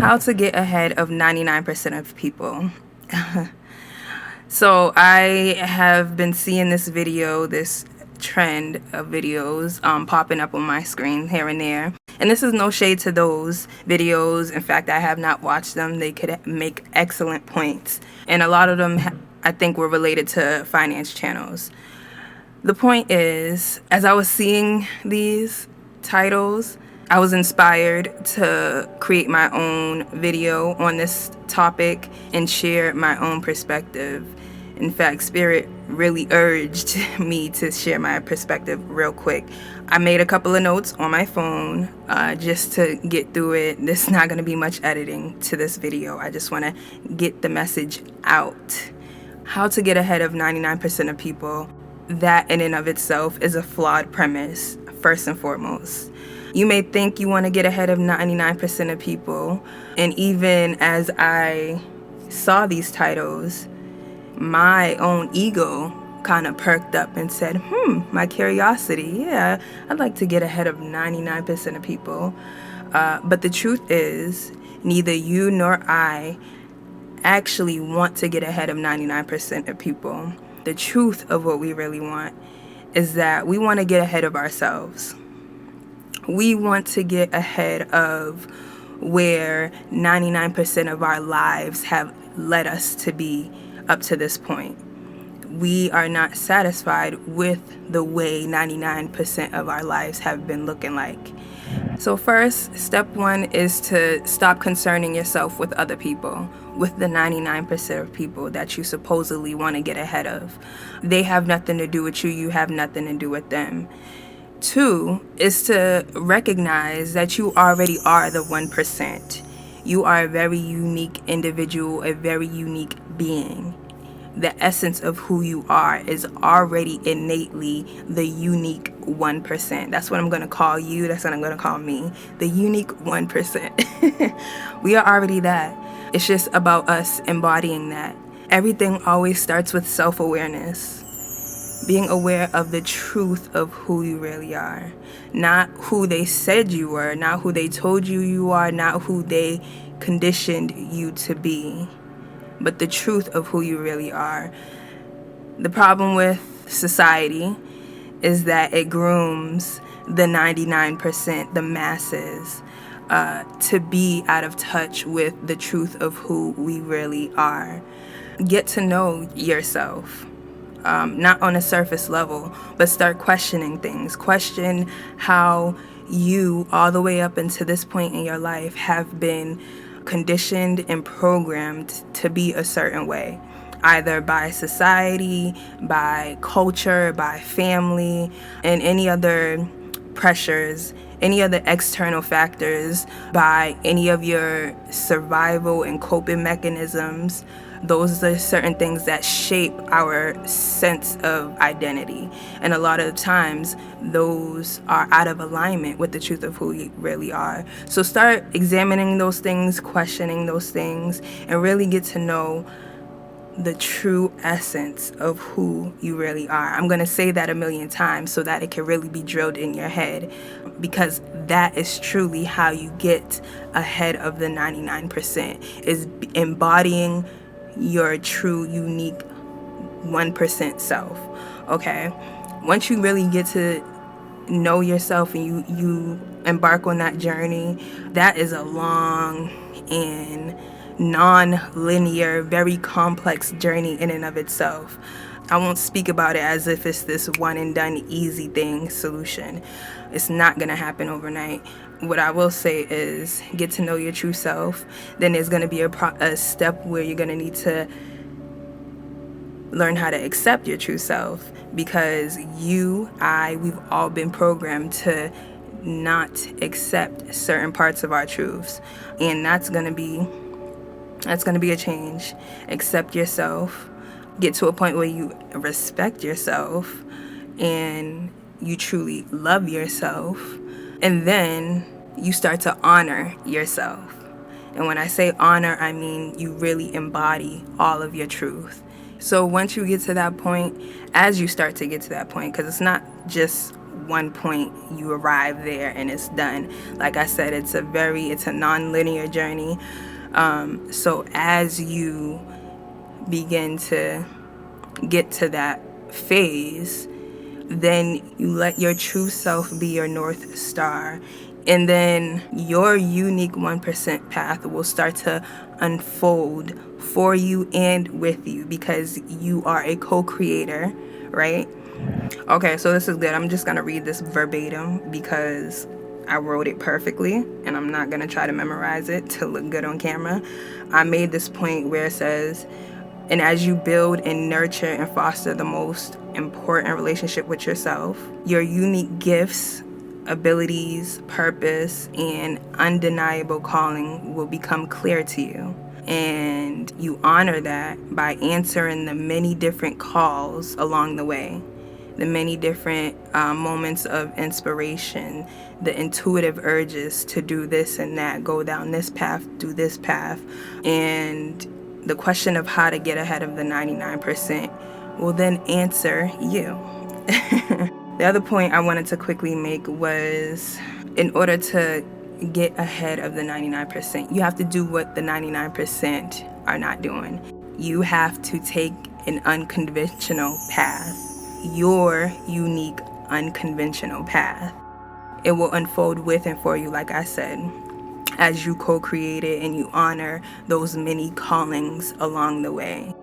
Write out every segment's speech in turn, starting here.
How to get ahead of 99% of people. So I have been seeing this trend of videos popping up on my screen here and there. And this is no shade to those videos. In fact, I have not watched them. They could make excellent points. And a lot of them, I think, were related to finance channels. The point is, as I was seeing these titles, I was inspired to create my own video on this topic and share my own perspective. In fact, Spirit really urged me to share my perspective real quick. I made a couple of notes on my phone just to get through it. There's not going to be much editing to this video. I just want to get the message out. How to get ahead of 99% of people. That in and of itself is a flawed premise, first and foremost. You may think you want to get ahead of 99% of people, and even as I saw these titles, my own ego kind of perked up and said, my curiosity, yeah, I'd like to get ahead of 99% of people. But the truth is, neither you nor I actually want to get ahead of 99% of people. The truth of what we really want is that we want to get ahead of ourselves. We want to get ahead of where 99% of our lives have led us to be up to this point. We are not satisfied with the way 99% of our lives have been looking like. So first, step one is to stop concerning yourself with other people, with the 99% of people that you supposedly want to get ahead of. They have nothing to do with you. You have nothing to do with them. Two is to recognize that you already are the 1%. You are a very unique individual, a very unique being. The essence of who you are is already innately the unique 1%. That's what I'm going to call you. That's what I'm going to call me. The unique 1%. We are already that. It's just about us embodying that. Everything always starts with self-awareness. Being aware of the truth of who you really are. Not who they said you were, not who they told you you are, not who they conditioned you to be, but the truth of who you really are. The problem with society is that it grooms the 99%, the masses, to be out of touch with the truth of who we really are. Get to know yourself. Not on a surface level, but start questioning things. Question how you, all the way up until this point in your life, have been conditioned and programmed to be a certain way, either by society, by culture, by family, and any other pressures, any other external factors, by any of your survival and coping mechanisms. Those are certain things that shape our sense of identity. And a lot of times, those are out of alignment with the truth of who you really are. So start examining those things, questioning those things, and really get to know the true essence of who you really are. I'm going to say that a million times so that it can really be drilled in your head, because that is truly how you get ahead of the 99%, is embodying your true, unique 1% self. Okay? Once you really get to know yourself and you embark on that journey, that is a long and non-linear, very complex journey in and of itself. I won't speak about it as if it's this one and done easy thing solution. It's not going to happen overnight. What I will say is get to know your true self. Then there's going to be a step where you're going to need to learn how to accept your true self, because we've all been programmed to not accept certain parts of our truths. And that's going to be a change. Accept yourself. Get to a point where you respect yourself and you truly love yourself. And then you start to honor yourself. And when I say honor, I mean you really embody all of your truth. So once you get to that point, as you start to get to that point, because it's not just one point you arrive there and it's done. Like I said, it's a non-linear journey. So as you begin to get to that phase, then you let your true self be your North Star. And then your unique 1% path will start to unfold for you and with you, because you are a co-creator, right? Okay, so this is good. I'm just going to read this verbatim because I wrote it perfectly, and I'm not going to try to memorize it to look good on camera. I made this point where it says, and as you build and nurture and foster the most important relationship with yourself, your unique gifts, abilities, purpose, and undeniable calling will become clear to you. And you honor that by answering the many different calls along the way, the many different moments of inspiration, the intuitive urges to do this and that, go down this path, do this path. And the question of how to get ahead of the 99% will then answer you. The other point I wanted to quickly make was, in order to get ahead of the 99%, you have to do what the 99% are not doing. You have to take an unconventional path, your unique unconventional path. It will unfold with and for you, like I said, as you co-create it and you honor those many callings along the way.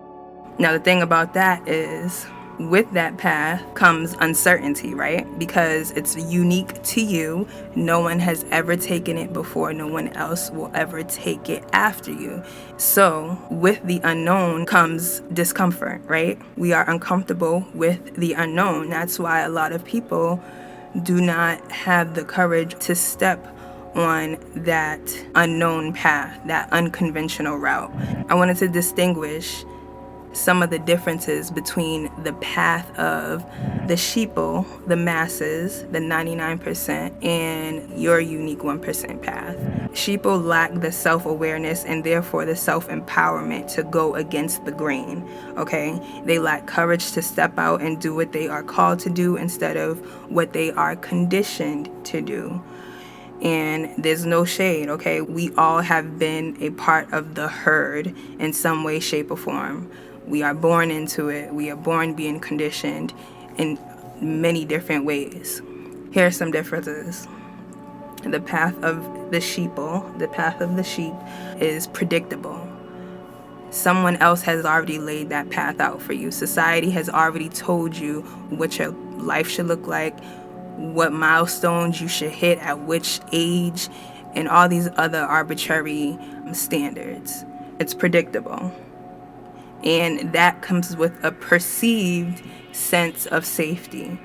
Now, the thing about that is, with that path comes uncertainty, right? Because it's unique to you. No one has ever taken it before. No one else will ever take it after you. So with the unknown comes discomfort, right? We are uncomfortable with the unknown. That's why a lot of people do not have the courage to step on that unknown path, that unconventional route. I wanted to distinguish some of the differences between the path of the sheeple, the masses, the 99%, and your unique 1% path. Sheeple lack the self-awareness and therefore the self-empowerment to go against the grain, okay? They lack courage to step out and do what they are called to do instead of what they are conditioned to do. And there's no shade, okay? We all have been a part of the herd in some way, shape, or form. We are born into it. We are born being conditioned in many different ways. Here are some differences. The path of the sheeple, the path of the sheep, is predictable. Someone else has already laid that path out for you. Society has already told you what your life should look like, what milestones you should hit at which age, and all these other arbitrary standards. It's predictable. And that comes with a perceived sense of safety.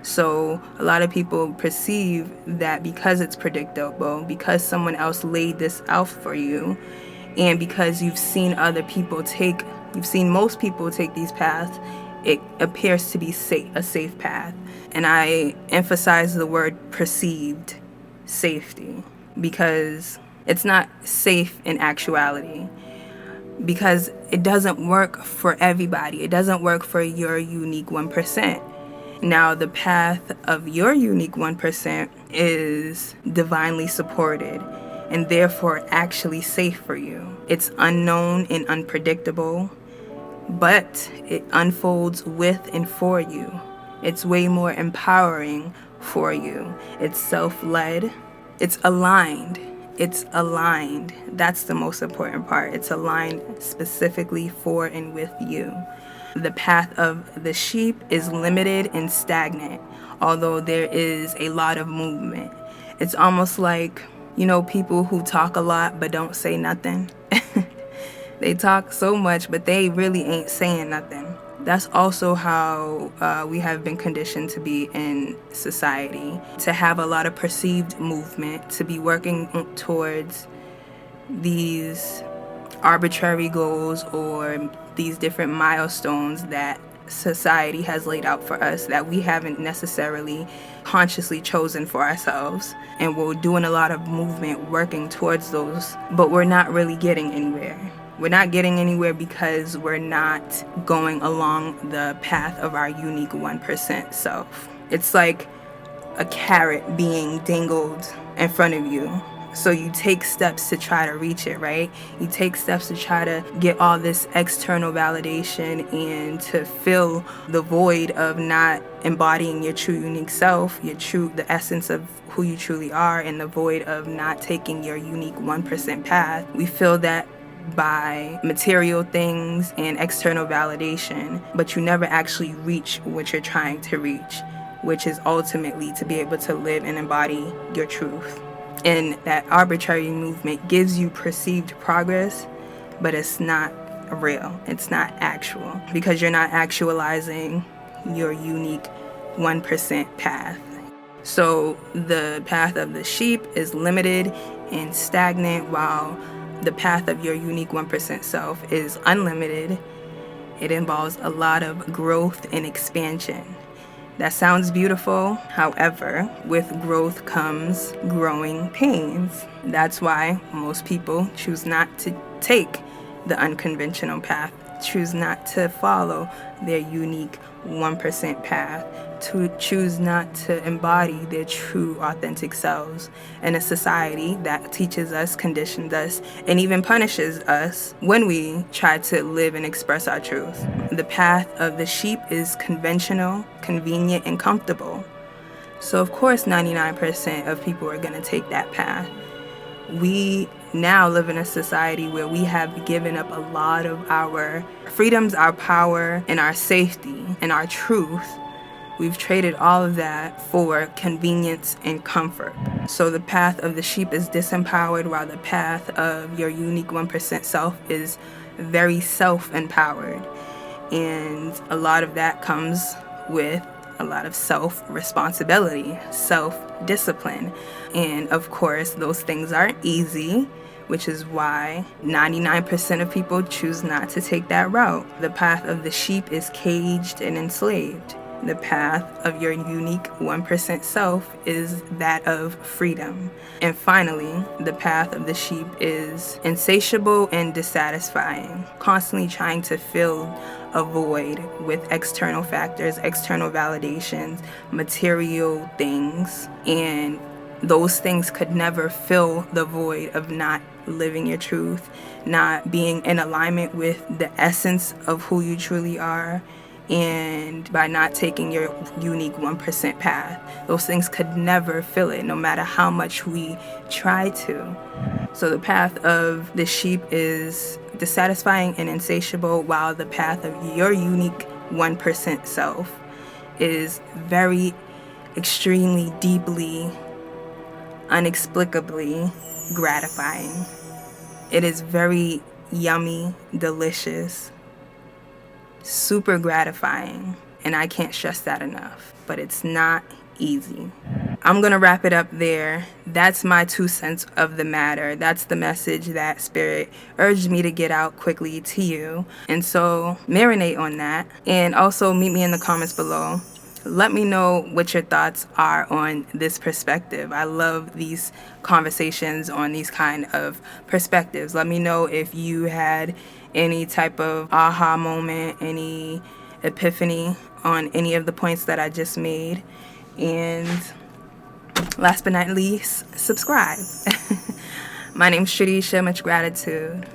So a lot of people perceive that because it's predictable, because someone else laid this out for you, and because you've seen most people take these paths, it appears to be a safe path. And I emphasize the word perceived safety, because it's not safe in actuality. Because it doesn't work for everybody. It doesn't work for your unique 1%. Now, the path of your unique 1% is divinely supported and therefore actually safe for you. It's unknown and unpredictable, but it unfolds with and for you. It's way more empowering for you. It's self-led. It's aligned. It's aligned. That's the most important part. It's aligned specifically for and with you. The path of the sheep is limited and stagnant, although there is a lot of movement. It's almost like, people who talk a lot but don't say nothing. They talk so much, but they really ain't saying nothing. That's also how we have been conditioned to be in society, to have a lot of perceived movement, to be working towards these arbitrary goals or these different milestones that society has laid out for us that we haven't necessarily consciously chosen for ourselves. And we're doing a lot of movement working towards those, but we're not really getting anywhere. We're not getting anywhere because we're not going along the path of our unique 1% self. It's like a carrot being dangled in front of you. So you take steps to try to reach it, right? You take steps to try to get all this external validation and to fill the void of not embodying your true unique self, the essence of who you truly are, and the void of not taking your unique 1% path. We fill that by material things and external validation, but you never actually reach what you're trying to reach, which is ultimately to be able to live and embody your truth. And that arbitrary movement gives you perceived progress, but it's not real. It's not actual, because you're not actualizing your unique 1% path. So the path of the sheep is limited and stagnant, while the path of your unique 1% self is unlimited. It involves a lot of growth and expansion. That sounds beautiful. However, with growth comes growing pains. That's why most people choose not to take the unconventional path, choose not to follow their unique 1% path, to choose not to embody their true authentic selves in a society that teaches us, conditions us, and even punishes us when we try to live and express our truth. The path of the sheep is conventional, convenient, and comfortable. So of course 99% of people are going to take that path. We now live in a society where we have given up a lot of our freedoms, our power, and our safety, and our truth. We've traded all of that for convenience and comfort. So the path of the sheep is disempowered, while the path of your unique 1% self is very self-empowered. And a lot of that comes with a lot of self-responsibility, self-discipline. And of course, those things aren't easy, which is why 99% of people choose not to take that route. The path of the sheep is caged and enslaved. The path of your unique 1% self is that of freedom. And finally, the path of the sheep is insatiable and dissatisfying, constantly trying to fill a void with external factors, external validations, material things, and those things could never fill the void of not living your truth, not being in alignment with the essence of who you truly are. And by not taking your unique 1% path, those things could never fill it, no matter how much we try to. So the path of the sheep is dissatisfying and insatiable, while the path of your unique 1% self is very, extremely, deeply, inexplicably gratifying. It is very yummy, delicious, super gratifying, and I can't stress that enough, but it's not easy. I'm gonna wrap it up there. That's my 2 cents of the matter. That's the message that Spirit urged me to get out quickly to you. And so marinate on that, and also meet me in the comments below. Let me know what your thoughts are on this perspective. I love these conversations on these kind of perspectives. Let me know if you had any type of aha moment, any epiphany on any of the points that I just made. And last but not least, subscribe. My name's Shadisha. Much gratitude.